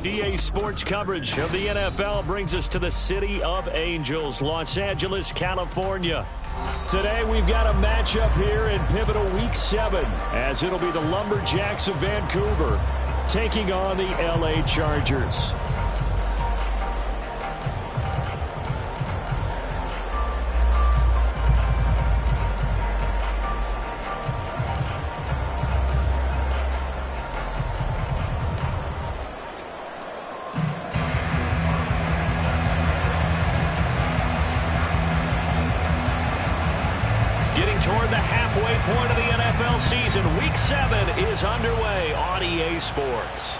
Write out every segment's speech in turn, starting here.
EA Sports coverage of the NFL brings us to the City of Angels, Los Angeles, California. Today we've got a matchup here in pivotal Week 7, as it'll be the Lumberjacks of Vancouver taking on the LA Chargers. Toward the halfway point of the NFL season, Week 7 is underway on EA Sports.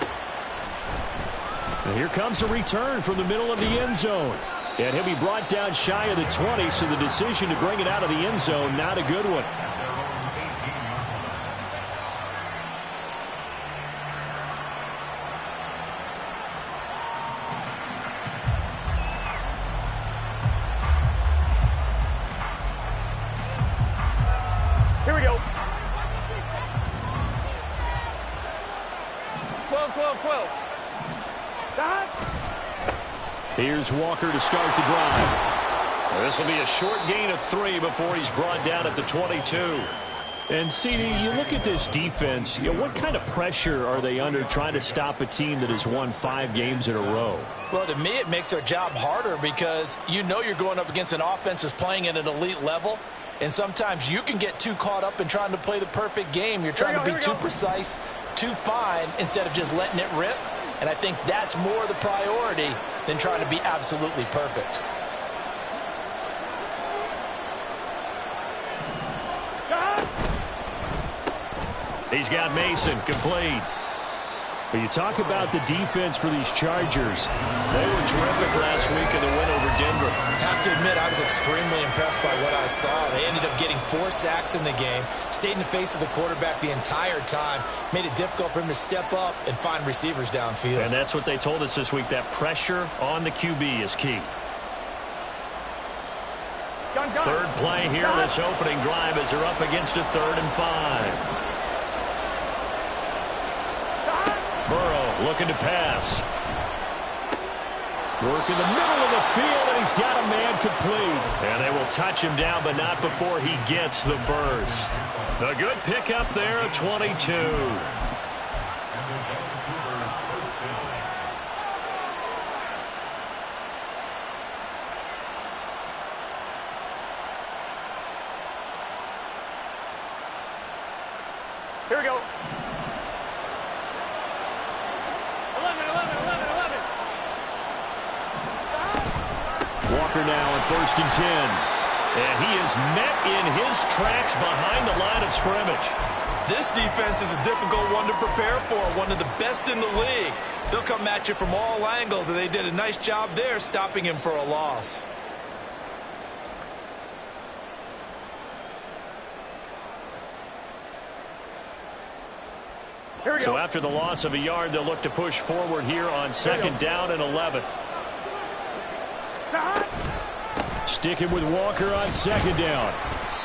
And here comes a return from the middle of the end zone. And he'll be brought down shy of the 20, so the decision to bring it out of the end zone, not a good one. Here we go. 12. Stop. Here's Walker to start the drive. This will be a short gain of 3 before he's brought down at the 22. And, CD, you look at this defense, what kind of pressure are they under trying to stop a team that has won 5 games in a row? Well, to me, it makes their job harder because you know you're going up against an offense that's playing at an elite level. And sometimes you can get too caught up in trying to play the perfect game. You're trying to be too precise, too fine, instead of just letting it rip. And I think that's more the priority than trying to be absolutely perfect. He's got Mason complete. But you talk about the defense for these Chargers. They were terrific last week in the win over Denver. I have to admit, I was extremely impressed by what I saw. They ended up getting 4 sacks in the game, stayed in the face of the quarterback the entire time, made it difficult for him to step up and find receivers downfield. And that's what they told us this week, that pressure on the QB is key. Third play here, this opening drive as they're up against a 3rd and 5. Burrow looking to pass. Work in the middle of the field, and he's got a man complete. And they will touch him down, but not before he gets the first. A good pickup there at 22. Here we go. 11. Walker now on 1st and 10. And he is met in his tracks behind the line of scrimmage. This defense is a difficult one to prepare for, one of the best in the league. They'll come at you from all angles, and they did a nice job there stopping him for a loss. So after the loss of a yard, they'll look to push forward here on 2nd down and 11. Sticking with Walker on 2nd down.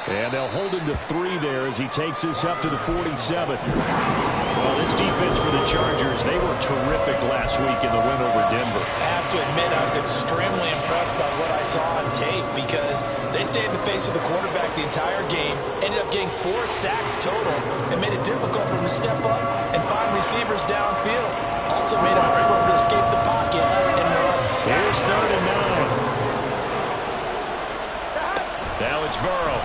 And they'll hold him to 3 there as he takes this up to the 47. Well, this defense for the Chargers, they were terrific last week in the win over Denver. I have to admit, I was extremely impressed by what I saw on tape because they stayed in the face of the quarterback the entire game, ended up getting 4 sacks total, and made it difficult for him to step up and find receivers downfield. Also made it hard for him to escape the pocket and run. Here's 3rd and 9. Now it's Burrow.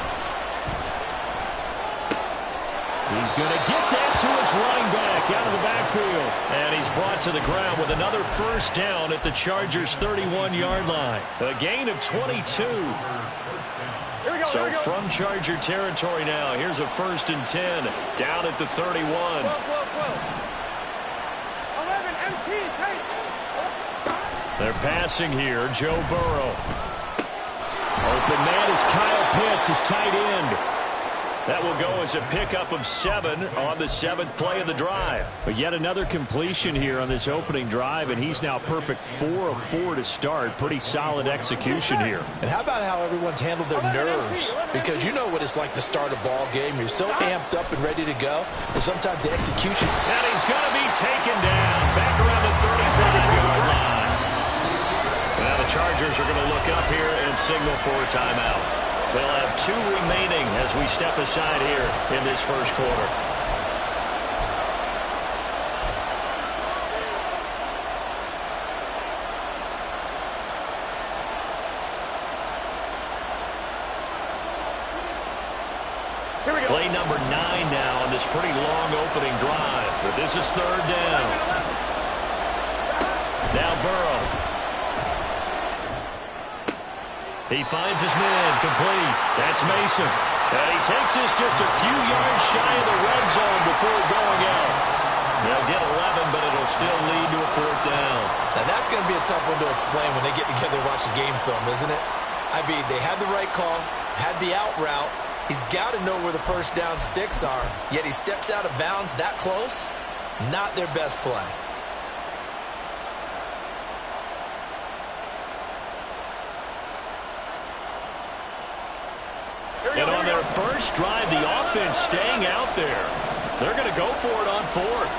He's going to get that to his running back out of the backfield. And he's brought to the ground with another 1st down at the Chargers' 31-yard line. A gain of 22. So from Charger territory now, here's a 1st and 10 down at the 31. 12. 11, MT, take. They're passing here, Joe Burrow. Open man is Kyle Pitts, his tight end. That will go as a pickup of 7 on the 7th play of the drive. But yet another completion here on this opening drive, and he's now perfect 4 of 4 to start. Pretty solid execution here. And how about how everyone's handled their nerves? Because you know what it's like to start a ball game. You're so amped up and ready to go, and sometimes the execution. And he's going to be taken down. Back around the 35. players are going to look up here and signal for a timeout. They'll have 2 remaining as we step aside here in this first quarter. Play number 9 now on this pretty long opening drive. But this is 3rd down. Now Burrow. He finds his man complete. That's Mason. And he takes this just a few yards shy of the red zone before going out. They'll get 11, but it'll still lead to a 4th down. Now that's going to be a tough one to explain when they get together and watch the game film, isn't it? I mean, they had the right call, had the out route. He's got to know where the first down sticks are, yet he steps out of bounds that close. Not their best play. And on their first drive, the offense staying out there. They're going to go for it on 4th.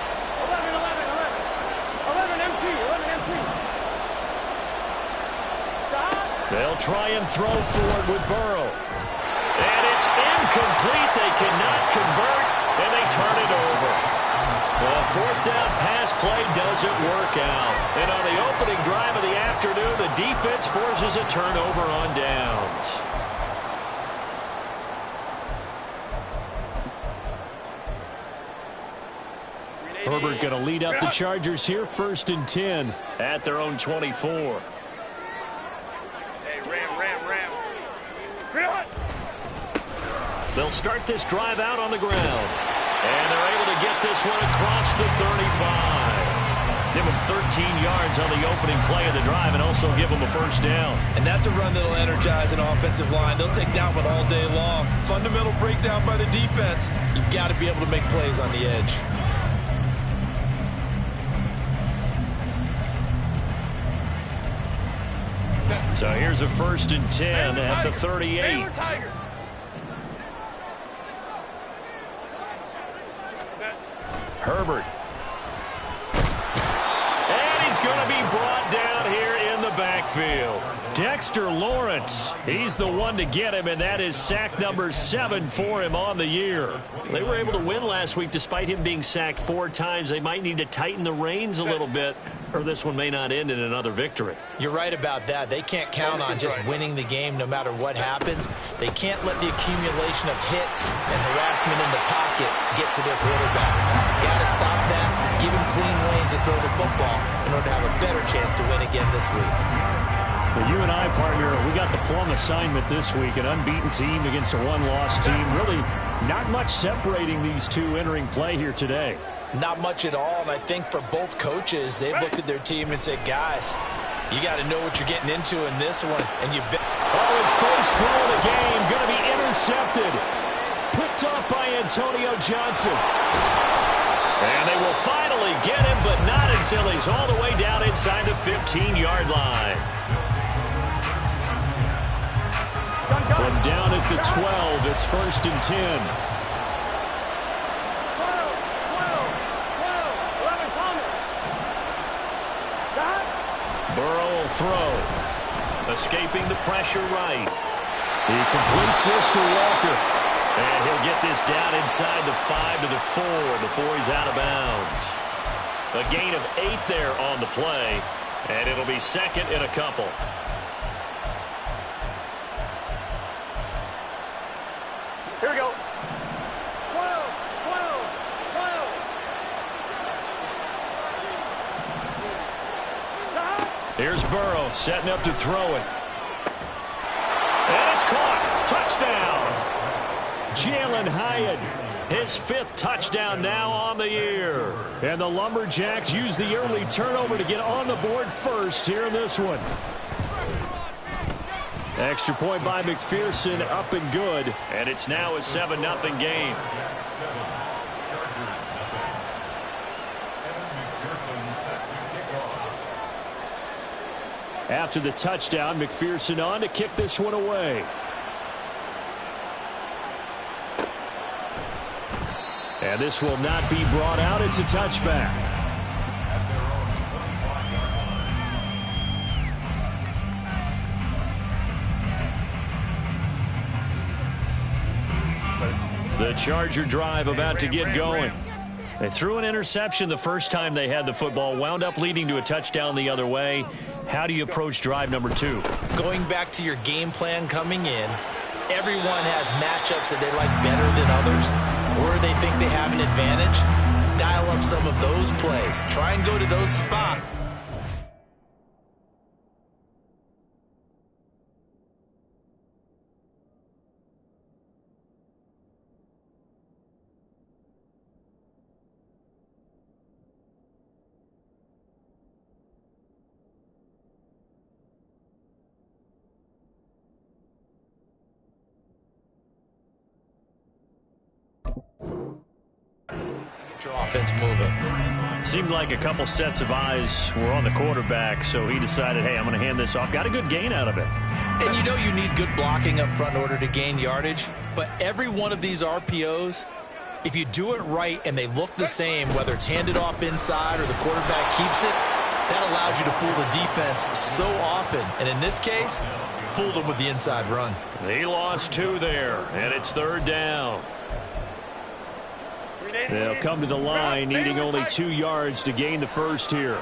11 MT. Stop. They'll try and throw for it with Burrow. And it's incomplete. They cannot convert, and they turn it over. The 4th down pass play doesn't work out. And on the opening drive of the afternoon, the defense forces a turnover on downs. Herbert going to lead up the Chargers here, 1st and 10 at their own 24. Hey, ram. They'll start this drive out on the ground. And they're able to get this one across the 35. Give them 13 yards on the opening play of the drive and also give them a 1st down. And that's a run that'll energize an offensive line. They'll take that one all day long. Fundamental breakdown by the defense. You've got to be able to make plays on the edge. So here's a 1st and 10 at the 38. Herbert. And he's going to be brought down here in the backfield. Dexter Lawrence, he's the one to get him, and that is sack number 7 for him on the year. They were able to win last week despite him being sacked 4 times. They might need to tighten the reins a little bit, or this one may not end in another victory. You're right about that. They can't count on just winning the game no matter what happens. They can't let the accumulation of hits and harassment in the pocket get to their quarterback. Got to stop that, give him clean lanes to throw the football in order to have a better chance to win again this week. Well, you and I, partner, we got the plum assignment this week, an unbeaten team against a one-loss team. Really not much separating these two entering play here today. Not much at all, and I think for both coaches, they've looked at their team and said, guys, you got to know what you're getting into in this one. And his first throw of the game going to be intercepted. Picked off by Antonio Johnson. And they will finally get him, but not until he's all the way down inside the 15-yard line. From down at the 12, it's 1st and 10. Burrow will throw. Escaping the pressure right. He completes this to Walker. And he'll get this down inside the 5 to the 4 before he's out of bounds. A gain of 8 there on the play. And it'll be 2nd and a couple. Here we go. 12. Here's Burrow setting up to throw it. And it's caught. Touchdown. Jalen Hyatt, his 5th touchdown now on the year. And the Lumberjacks use the early turnover to get on the board first here in this one. Extra point by McPherson, up and good. And it's now a 7-0 game. After the touchdown, McPherson on to kick this one away. And this will not be brought out. It's a touchback. The Charger drive about to get going. They threw an interception the first time they had the football, wound up leading to a touchdown the other way. How do you approach drive number 2? Going back to your game plan coming in, everyone has matchups that they like better than others, or they think they have an advantage. Dial up some of those plays. Try and go to those spots. Your offense moving. Seemed like a couple sets of eyes were on the quarterback, so he decided, hey, I'm going to hand this off. Got a good gain out of it. And you know you need good blocking up front in order to gain yardage, but every one of these RPOs, if you do it right and they look the same, whether it's handed off inside or the quarterback keeps it, that allows you to fool the defense so often. And in this case, fooled them with the inside run. He lost 2 there, and it's 3rd down. They'll come to the line, needing only 2 yards to gain the first here.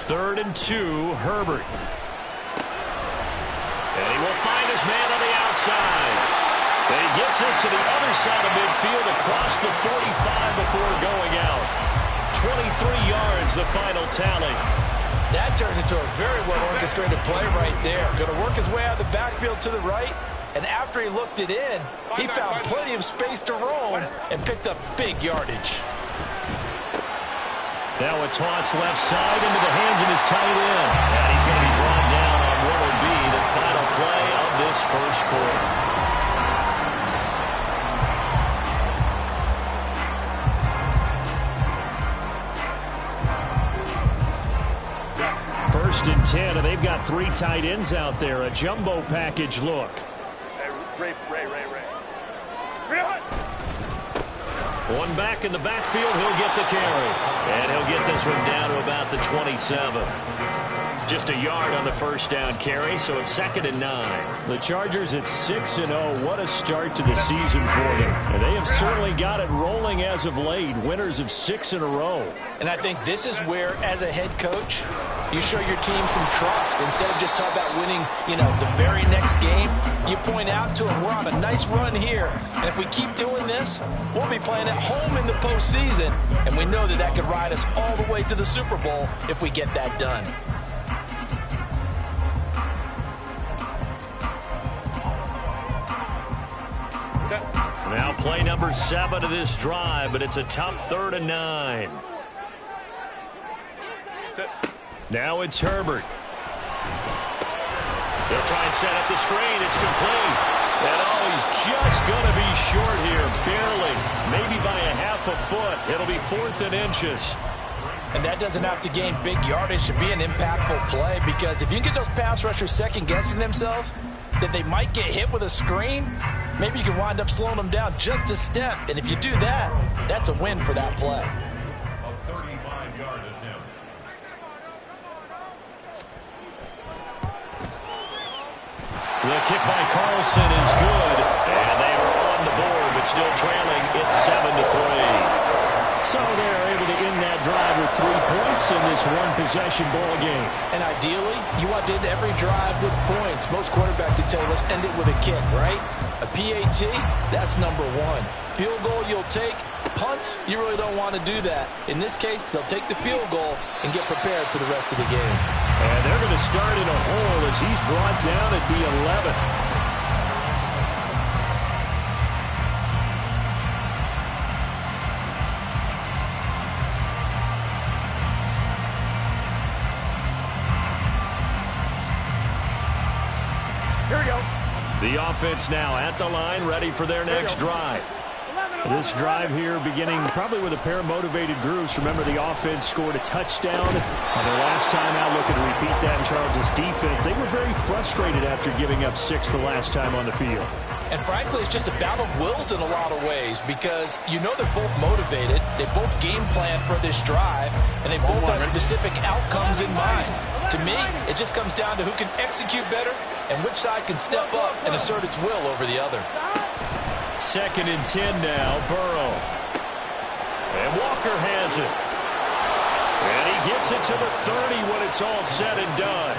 3rd and 2, Herbert. And he will find his man on the outside. And he gets this to the other side of midfield across the 45 before going out. 23 yards, the final tally. That turned into a very well-orchestrated play right there. Going to work his way out of the backfield to the right. And after he looked it in, he found plenty of space to roam and picked up big yardage. Now a toss left side into the hands of his tight end. And he's going to be brought down on what will be the final play of this first quarter. 1st and 10, and they've got 3 tight ends out there. A jumbo package look. Ray. One back in the backfield, he'll get the carry. And he'll get this one down to about the 27. Just a yard on the first down carry, so it's 2nd and 9. The Chargers at 6-0. What a start to the season for them. And they have certainly got it rolling as of late. Winners of 6 in a row. And I think this is where, as a head coach, you show your team some trust. Instead of just talking about winning, the very next game, you point out to them, we're on a nice run here. And if we keep doing this, we'll be playing at home in the postseason. And we know that could ride us all the way to the Super Bowl if we get that done. Now play number 7 of this drive, but it's a tough 3rd and 9. Now it's Herbert. They'll try and set up the screen. It's complete. And he's just going to be short here, barely, maybe by a half a foot. It'll be 4th and inches. And that doesn't have to gain big yardage to be an impactful play, because if you can get those pass rushers second-guessing themselves that they might get hit with a screen, maybe you can wind up slowing them down just a step. And if you do that, that's a win for that play. A 35-yard attempt. The kick by Carlson is good. And they are on the board, but still trailing. It's 7-3. So they're able to end that drive with 3 points in this one-possession ball game. And ideally, you want to end every drive with points. Most quarterbacks would tell you, let's end it with a kick, right? A PAT, that's number 1. Field goal you'll take. Punts, you really don't want to do that. In this case, they'll take the field goal and get prepared for the rest of the game. And they're going to start in a hole as he's brought down at the 11. Here we go. The offense now at the line, ready for their next drive. This drive here beginning probably with a pair of motivated groups. Remember, the offense scored a touchdown on their last time out. Looking to repeat that in Charles' defense. They were very frustrated after giving up 6 the last time on the field. And frankly, it's just a battle of wills in a lot of ways because you know they're both motivated. They both game plan for this drive, and they both have specific outcomes in mind. To me, it just comes down to who can execute better and which side can step up and assert its will over the other. 2nd and 10 now, Burrow. And Walker has it. And he gets it to the 30 when it's all said and done.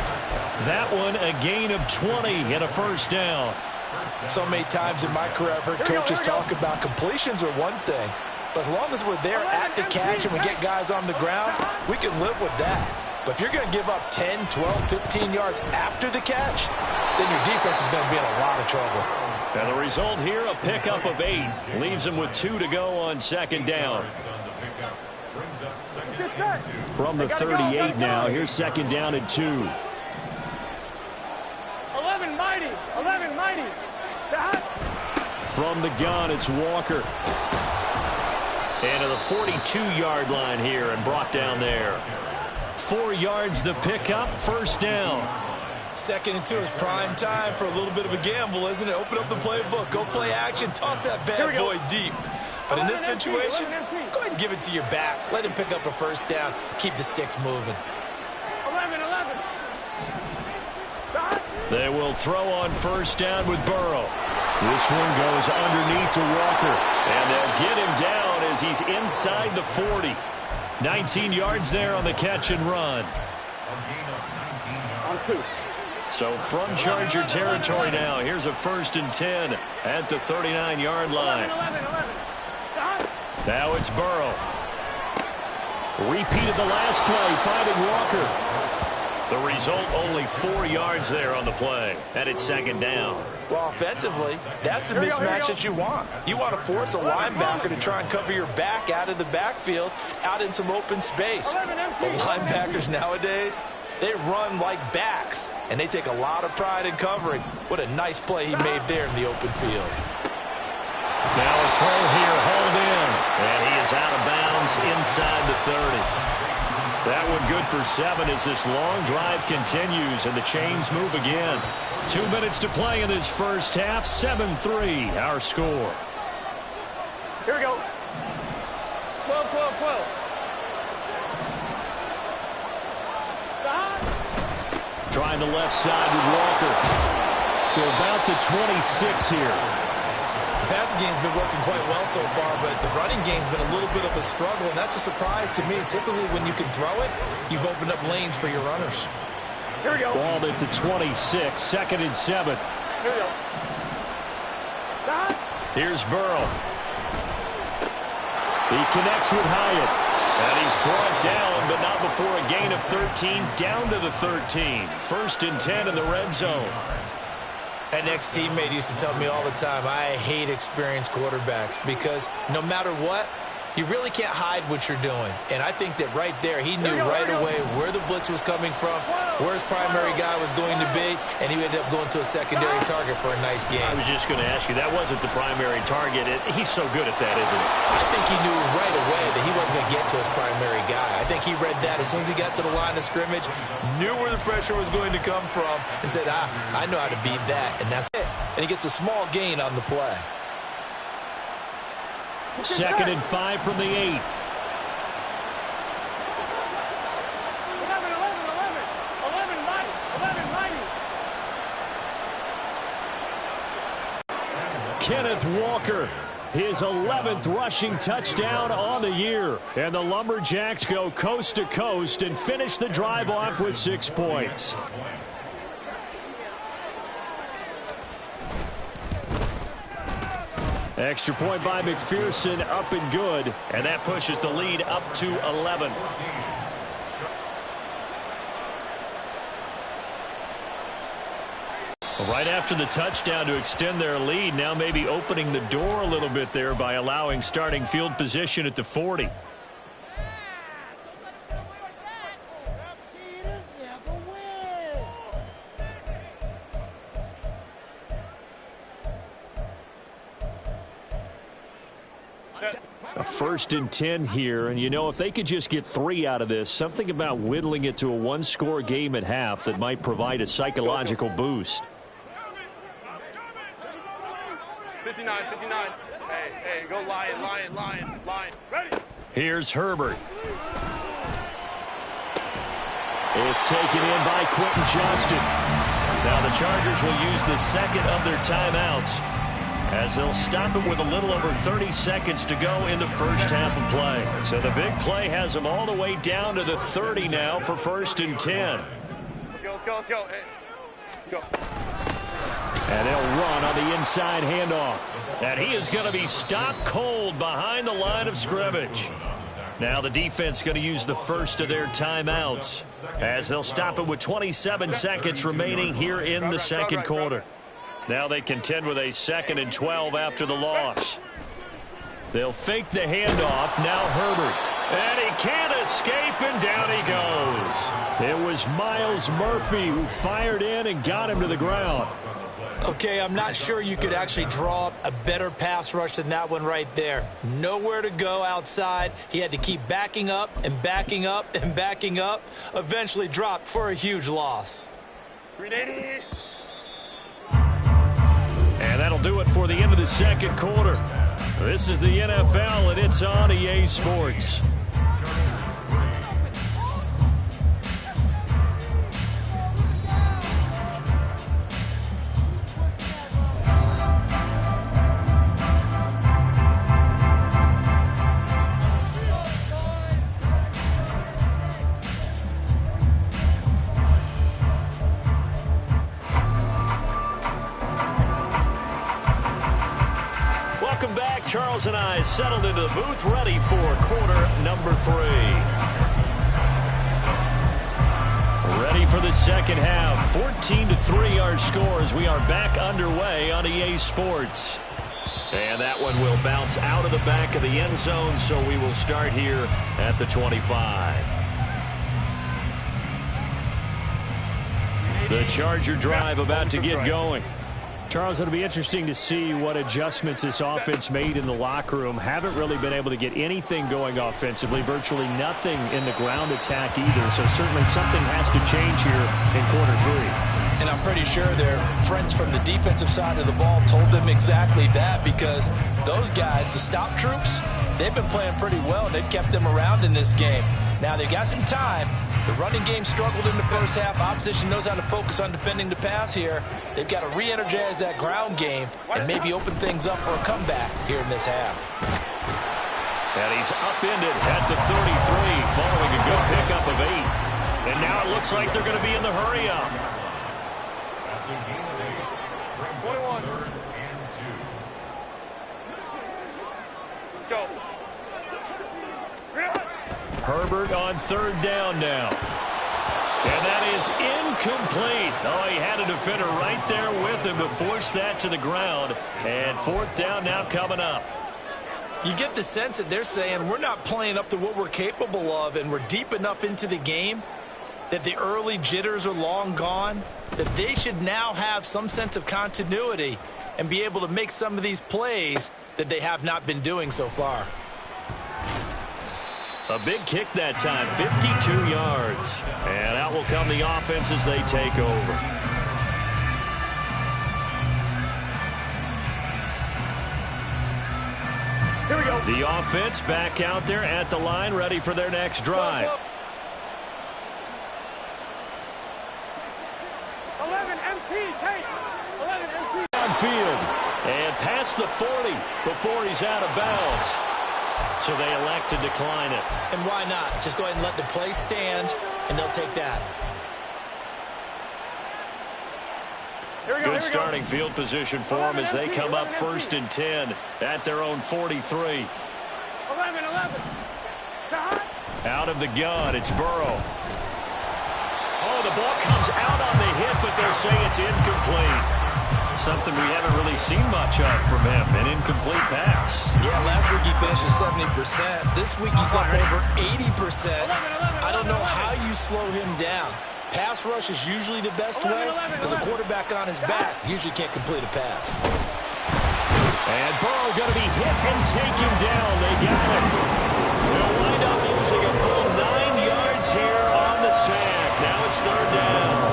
That one a gain of 20 and a first down. So many times in my career, I've heard coaches talk about completions are one thing, but as long as we're there at the catch and we get guys on the ground, we can live with that. But if you're going to give up 10, 12, 15 yards after the catch, then your defense is going to be in a lot of trouble. And the result here, a pickup of 8. Leaves them with 2 to go on 2nd down. From the 38 now, here's 2nd down and 2. 11 mighty. 11 mighty. From the gun, it's Walker. And to the 42-yard line here and brought down there. 4 yards the pickup, first down. 2nd and 2 is prime time for a little bit of a gamble, isn't it? Open up the playbook, go play action, toss that bad boy deep. But in this situation, go ahead and give it to your back. Let him pick up a first down. Keep the sticks moving. 11. They will throw on first down with Burrow. This one goes underneath to Walker. And they'll get him down as he's inside the 40. 19 yards there on the catch and run. On 2. So from Charger territory now, here's a 1st and 10 at the 39-yard line. 11. Now it's Burrow. Repeated the last play, finding Walker. The result, only 4 yards there on the play. And it's 2nd down. Well, offensively, that's the mismatch that you want. You want to force a linebacker to try and cover your back out of the backfield, out in some open space. The linebackers nowadays, they run like backs, and they take a lot of pride in covering. What a nice play he made there in the open field. Now a throw here, hauled in, and he is out of bounds inside the 30. That one good for 7 as this long drive continues and the chains move again. 2 minutes to play in this first half. 7-3 our score. Here we go. 12. Trying the left side with Walker to about the 26 here. The passing game's been working quite well so far, but the running game's been a little bit of a struggle, and that's a surprise to me. Typically, when you can throw it, you've opened up lanes for your runners. Here we go. Ball at the 26, 2nd and 7. Here we go. Here's Burrow. He connects with Hyatt. And he's brought down, but not before a gain of 13, down to the 13. 1st and 10 in the red zone. An ex-teammate used to tell me all the time, I hate experienced quarterbacks because no matter what, you really can't hide what you're doing. And I think that right there, he knew right away where the blitz was coming from, where his primary guy was going to be, and he ended up going to a secondary target for a nice game. I was just going to ask you, that wasn't the primary target. He's so good at that, isn't he? I think he knew right away that he wasn't going to get to his primary guy. I think he read that as soon as he got to the line of scrimmage, knew where the pressure was going to come from, and said, I know how to beat that, and that's it. And he gets a small gain on the play. 2nd and 5 from the 8. 11 mighty. Kenneth Walker, his 11th rushing touchdown on the year. And the Lumberjacks go coast to coast and finish the drive off with 6 points. Extra point by McPherson, up and good. And that pushes the lead up to 11. Right after the touchdown to extend their lead, now maybe opening the door a little bit there by allowing starting field position at the 40. A 1st and 10 here, and you know, if they could just get 3 out of this, something about whittling it to a 1-score game at half that might provide a psychological boost. 59, 59. Hey, go line. Ready? Here's Herbert. It's taken in by Quentin Johnston. Now the Chargers will use the second of their timeouts as they'll stop it with a little over 30 seconds to go in the first half of play. So the big play has them all the way down to the 30 now for 1st and 10. Let's go. Hey, go. And they'll run on the inside handoff. And he is going to be stopped cold behind the line of scrimmage. Now the defense going to use the first of their timeouts as they'll stop it with 27 seconds remaining here in the second quarter. Now they contend with a 2nd and 12 after the loss. They'll fake the handoff. Now Herbert. And he can't escape, and down he goes. It was Myles Murphy who fired in and got him to the ground. Okay, I'm not sure you could actually draw up a better pass rush than that one right there. Nowhere to go outside. He had to keep backing up and backing up and backing up. Eventually dropped for a huge loss. 380. And that'll do it for the end of the second quarter. This is the NFL, and it's on EA Sports. Welcome back. Charles and I settled into the booth, ready for quarter number 3. Ready for the second half. 14-3 our score as we are back underway on EA Sports. And that one will bounce out of the back of the end zone, so we will start here at the 25. The Charger drive about to get going. Charles, it'll be interesting to see what adjustments this offense made in the locker room. Haven't really been able to get anything going offensively, virtually nothing in the ground attack either. So certainly something has to change here in quarter 3. And I'm pretty sure their friends from the defensive side of the ball told them exactly that, because those guys, the stop troops, they've been playing pretty well. They've kept them around in this game. Now they've got some time. The running game struggled in the first half. Opposition knows how to focus on defending the pass here. They've got to re-energize that ground game and maybe open things up for a comeback here in this half. And he's upended at the 33 following a good pickup of 8. And now it looks like they're going to be in the hurry-up. 21. Go. Herbert on 3rd down now. And that is incomplete. Oh, he had a defender right there with him to force that to the ground. And 4th down now coming up. You get the sense that they're saying we're not playing up to what we're capable of, and we're deep enough into the game that the early jitters are long gone, that they should now have some sense of continuity and be able to make some of these plays that they have not been doing so far. A big kick that time, 52 yards. And out will come the offense as they take over. Here we go. The offense back out there at the line, ready for their next drive. 11 MT, Kate. 11 MT. Downfield and past the 40 before he's out of bounds. So they elect to decline it. And why not? Just go ahead and let the play stand, and they'll take that. Here we go. Good starting field position for them as they come up 1st and 10 at their own 43. 11. Out of the gun, it's Burrow. Oh, the ball comes out on the hit, but they'll say it's incomplete. Something we haven't really seen much of from him, an incomplete pass. Yeah, last week he finished at 70%. This week he's up over 80%. I don't know how you slow him down. Pass rush is usually the best way, because a quarterback on his back usually can't complete a pass. And Burrow going to be hit and taken down. They got him. They'll wind up losing a full 9 yards here on the sack. Now it's 3rd down.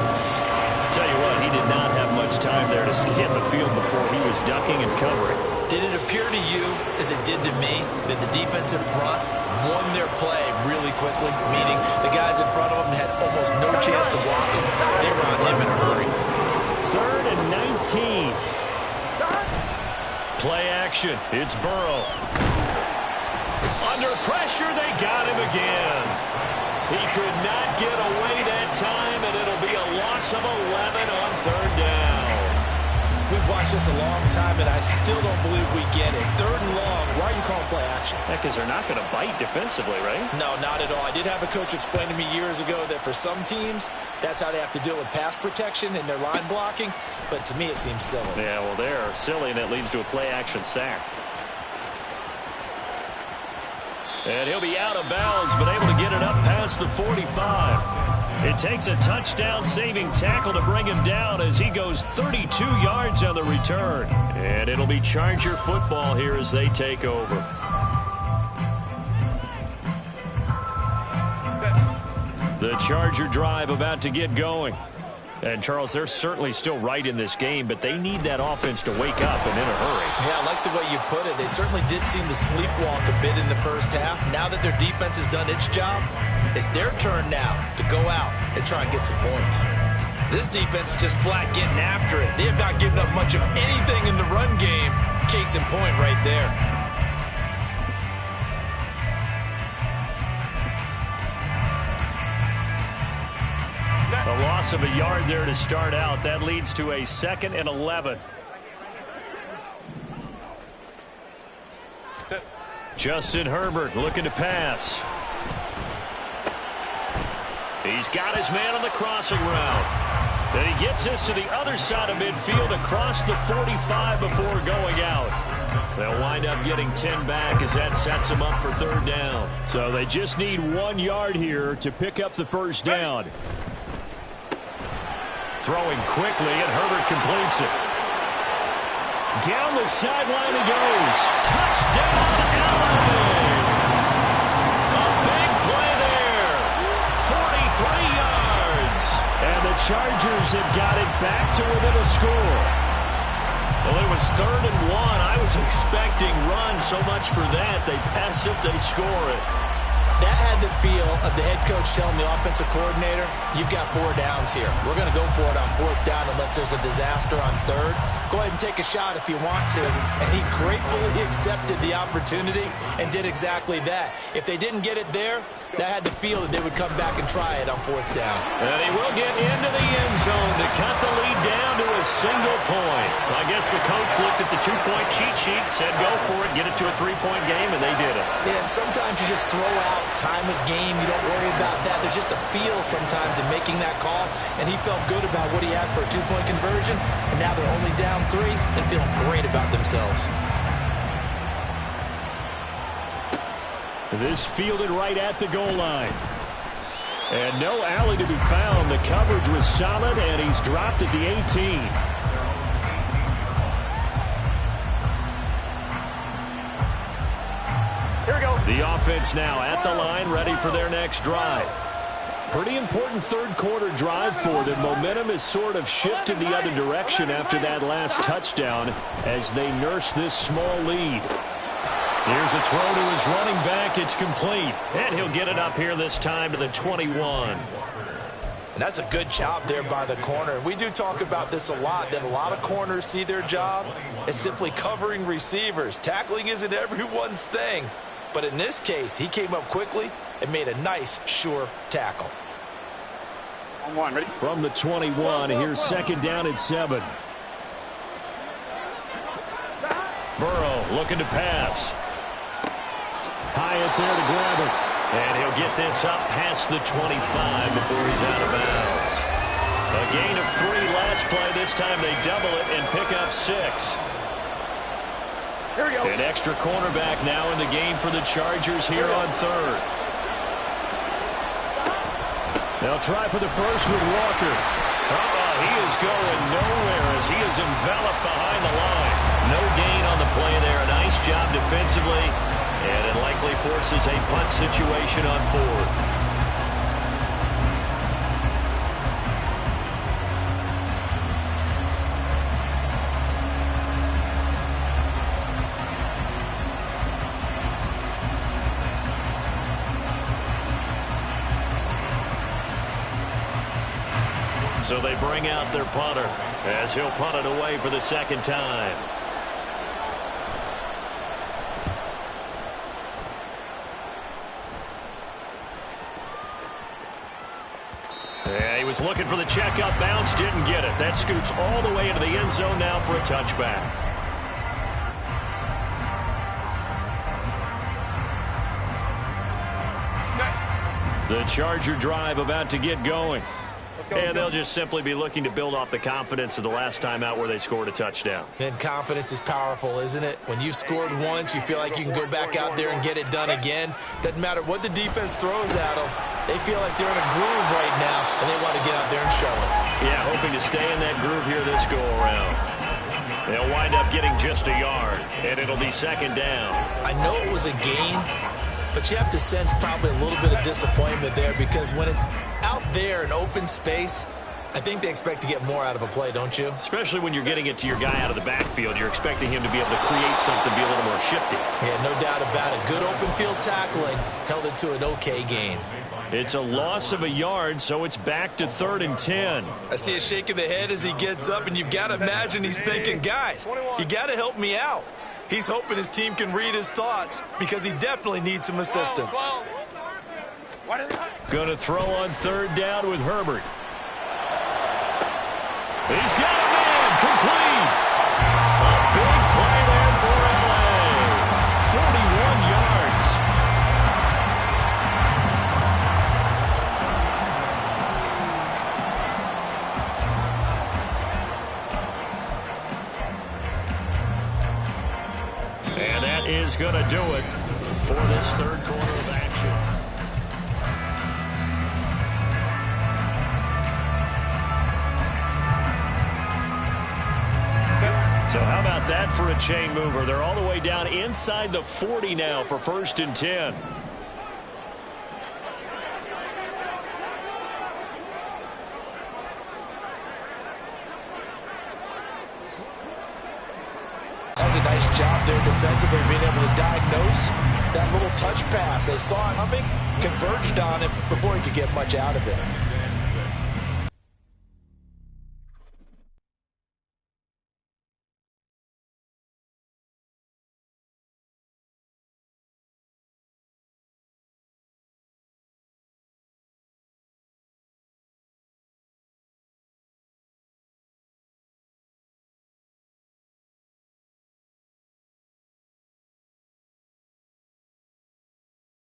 Tell you what, he did not have much time there to scan the field before he was ducking and covering. Did it appear to you, as it did to me, that the defensive front won their play really quickly? Meaning the guys in front of them had almost no chance to block him. They were on him in a hurry. 3rd and 19. Play action. It's Burrow. Under pressure, they got him again. He could not get away that time, and it'll be a loss of 11 on 3rd down. We've watched this a long time, and I still don't believe we get it. 3rd and long, why are you calling play action? Because they're not going to bite defensively, right? No, not at all. I did have a coach explain to me years ago that for some teams, that's how they have to deal with pass protection and their line blocking. But to me, it seems silly. Yeah, well, they're silly, and it leads to a play action sack. And he'll be out of bounds, but able to get it up past the 45. It takes a touchdown-saving tackle to bring him down as he goes 32 yards on the return. And it'll be Charger football here as they take over. The Charger drive about to get going. And, Charles, they're certainly still right in this game, but they need that offense to wake up and in a hurry. Yeah, I like the way you put it. They certainly did seem to sleepwalk a bit in the first half. Now that their defense has done its job, it's their turn now to go out and try and get some points. This defense is just flat getting after it. They have not given up much of anything in the run game. Case in point right there. A loss of a yard there to start out. That leads to a 2nd and 11. Justin Herbert looking to pass. He's got his man on the crossing route. Then he gets this to the other side of midfield across the 45 before going out. They'll wind up getting 10 back as that sets them up for 3rd down. So they just need 1 yard here to pick up the 1st down. Throwing quickly, and Herbert completes it. Down the sideline he goes. Touchdown, LA! A big play there. 43 yards. And the Chargers have got it back to within a score. Well, it was 3rd and 1. I was expecting run, so much for that. They pass it, they score it. That had the feel of the head coach telling the offensive coordinator, you've got 4 downs here. We're going to go for it on 4th down unless there's a disaster on 3rd. Go ahead and take a shot if you want to. And he gratefully accepted the opportunity and did exactly that. If they didn't get it there, that had the feel that they would come back and try it on 4th down. And he will get into the end zone to cut the lead down to a single point. I guess the coach looked at the 2-point cheat sheet, said go for it, get it to a 3-point game, and they did it. Yeah, and sometimes you just throw out time of game. You don't worry about that. There's just a feel sometimes in making that call, and he felt good about what he had for a 2-point conversion, and now they're only down 3 and feeling great about themselves. This fielded right at the goal line. And no alley to be found. The coverage was solid, and he's dropped at the 18. Here we go. The offense now at the line, ready for their next drive. Pretty important 3rd quarter drive for them. Momentum has sort of shifted the other direction after that last touchdown as they nurse this small lead. Here's a throw to his running back. It's complete. And he'll get it up here this time to the 21. And that's a good job there by the corner. We do talk about this a lot, that a lot of corners see their job as simply covering receivers. Tackling isn't everyone's thing. But in this case, he came up quickly and made a nice, sure tackle. On 1, ready? From the 21, here's 2nd down at 7. Burrow looking to pass. Hyatt there to grab it. And he'll get this up past the 25 before he's out of bounds. A gain of 3 last play. This time they double it and pick up 6. Here we go. An extra cornerback now in the game for the Chargers here on 3rd. They'll try for the first with Walker. He is going nowhere as he is enveloped behind the line. No gain on the play there. A nice job defensively. And it likely forces a punt situation on 4th. So they bring out their punter as he'll punt it away for the second time. Yeah, he was looking for the checkup bounce, didn't get it. That scoots all the way into the end zone now for a touchback. The Charger drive about to get going. And they'll just simply be looking to build off the confidence of the last time out where they scored a touchdown. And confidence is powerful, isn't it? When you've scored once, you feel like you can go back out there and get it done again. Doesn't matter what the defense throws at them. They feel like they're in a groove right now, and they want to get out there and show it. Yeah, hoping to stay in that groove here this go-around. They'll wind up getting just a yard, and it'll be second down. I know it was a gain, but you have to sense probably a little bit of disappointment there because when it's out there in open space, I think they expect to get more out of a play, don't you? Especially when you're getting it to your guy out of the backfield. You're expecting him to be able to create something, be a little more shifty. Yeah, no doubt about it. Good open field tackling held it to an okay gain. It's a loss of a yard, so it's back to 3rd and 10. I see a shake of the head as he gets up, and you've got to imagine he's thinking, guys, you got to help me out. He's hoping his team can read his thoughts because he definitely needs some assistance. Going to throw on 3rd down with Herbert. He's got a man complete. A big play there for LA. 41 yards. And that is going to do it for this third quarter of action. So how about that for a chain mover? They're all the way down inside the 40 now for 1st and 10. That was a nice job there defensively, being able to diagnose that little touch pass. They saw it coming, converged on it before he could get much out of it.